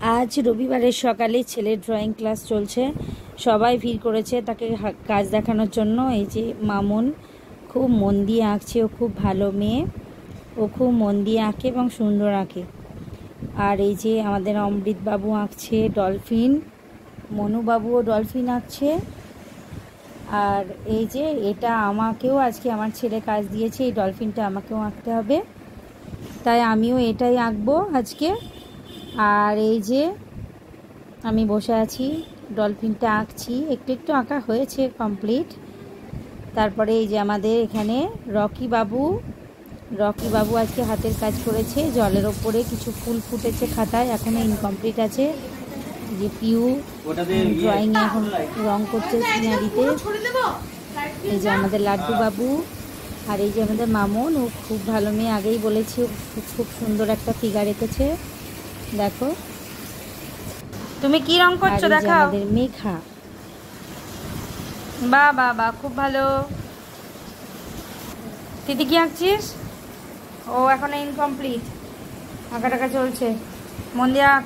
আজ রবিবারের সকালে ছেলের ড্রয়িং ক্লাস চলছে, সবাই ভিড় করেছে তাকে কাজ দেখানোর জন্য। এই যে মামুন খুব মন দিয়ে আঁকছে, ও খুব ভালো মেয়ে, ও খুব মন দিয়ে আঁকে এবং সুন্দর আঁকে। আর এই যে আমাদের অমৃতবাবু আঁকছে ডলফিন, মনুবাবুও ডলফিন আঁকছে। আর এই যে এটা আমাকেও আজকে আমার ছেলে কাজ দিয়েছে, এই ডলফিনটা আমাকেও আঁকতে হবে, তাই আমিও এটাই আঁকবো আজকে। আর এই যে আমি বসে আছি, ডলফিনটা আঁকছি, একটু একটু আঁকা হয়েছে কমপ্লিট। তারপরে এই যে আমাদের এখানে রকি বাবু আজকে হাতের কাজ করেছে, জলের ওপরে কিছু ফুল ফুটেছে খাতায়, এখনও ইনকমপ্লিট আছে। যে পিউ ড্রয়িংয়ে এখন রং করছে সিনারিতে। এই যে আমাদের লাড্ডু বাবু, আর এই যে আমাদের মামুন, ও খুব ভালো মেয়ে, আগেই বলেছি, খুব সুন্দর একটা ফিগার এঁকেছে। দেখো তুমি কি রং করছো দেখাও। আমাদের মেঘা, বাহ বাহ বাহ, খুব ভালো। দিদি কি আঁকছিস? ও এখন ইনকমপ্লিট, আঁকা টাকা চলছে, মন দিয়ে আঁক।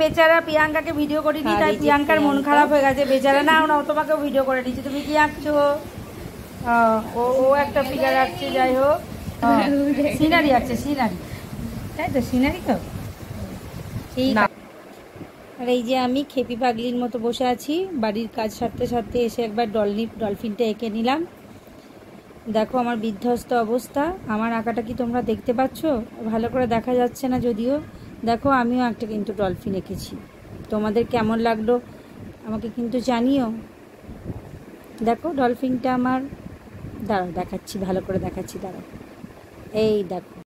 বেচারা প্রিয়াঙ্কাকে ভিডিও করে দিই, তাই প্রিয়াঙ্কার মন খারাপ হয়ে গেছে। বেচারা না, ও তোমাকেও ভিডিও করে দিচ্ছি। তুমি কি আঁকছো? ও একটা ফিগার আঁকছে, যাই হোক সিনারি আঁকছে, সিনারি, তাই তো, সিনারি তো ঠিক। আর এই যে আমি খেপি পাগলির মতো বসে আছি, বাড়ির কাজ সারতে সারতে এসে একবার ডলফিনটা এঁকে নিলাম। দেখো আমার বিধ্বস্ত অবস্থা। আমার আঁকাটা কি তোমরা দেখতে পাচ্ছ? ভালো করে দেখা যাচ্ছে না যদিও। দেখো আমিও একটা কিন্তু ডলফিন এঁকেছি, তোমাদের কেমন লাগলো আমাকে কিন্তু জানিও। দেখো ডলফিনটা আমার, দাঁড়াও দেখাচ্ছি, ভালো করে দেখাচ্ছি, দাঁড়াও, এই দেখো।